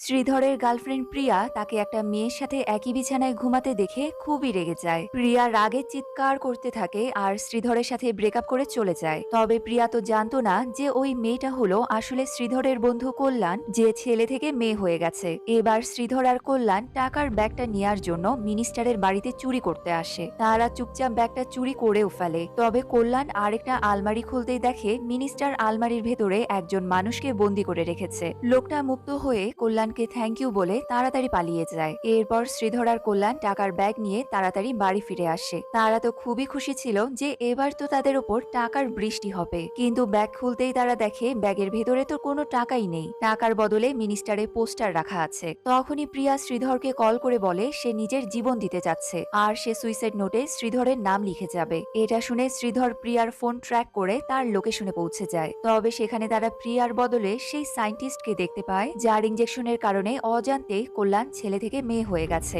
শ্রীধরের girlfriend প্রিয়া তাকে একটা মেয়ের সাথে একই বিছানায় ঘুমাতে দেখে খুবই রেগে যায়। প্রিয়া রাগে চিৎকার করতে থাকে আর শ্রীধরের সাথে ব্রেকআপ করে চলে যায়। তবে প্রিয়া তো জানতো না যে ওই মেয়েটা হলো আসলে শ্রীধরের বন্ধু কল্যাণ, যে ছেলে থেকে মেয়ে হয়ে গেছে। এবার শ্রীধর আর কল্যাণ টাকার ব্যাগটা নেয়ার জন্য মিনিস্টারের বাড়িতে চুরি করতে আসে। তারা চুপচাপ ব্যাগটা চুরি করেও ফেলে। তবে কল্যাণ আরেকটা আলমারি খুলতেই দেখে মিনিস্টার আলমারির ভেতরে একজন মানুষকে বন্দি করে রেখেছে। লোকটা মুক্ত হয়ে কল্যাণকে থ্যাংক ইউ বলে তাড়াতাড়ি পালিয়ে যায়। এরপর শ্রীধর আর কল্যাণ টাকার ব্যাগ নিয়ে তাড়াতাড়ি বাড়ি ফিরে আসে। তারা তো খুবই খুশি ছিল যে এবার তো তাদের উপর টাকার বৃষ্টি হবে, কিন্তু ব্যাগ খুলতেই তারা দেখে ব্যাগের ভেতরে তো কোনো টাকাই নেই। টাকার বদলে মিনিস্টারের পোস্টার রাখা আছে। তখনই প্রিয়া শ্রীধরকে কল করে বলে সে নিজের জীবন দিতে যাচ্ছে আর সে সুইসাইড নোটে শ্রীধরের নাম লিখে যাবে। এটা শুনে শ্রীধর প্রিয়ার ফোন ট্র্যাক করে তার লোকেশনে পৌঁছে যায়। তবে সেখানে তারা প্রিয়ার বদলে সেই সায়েন্টিস্টকে দেখতে পায় যার ইনজেকশনের কারণে অজান্তে কল্যাণ ছেলে থেকে মেয়ে হয়ে গেছে।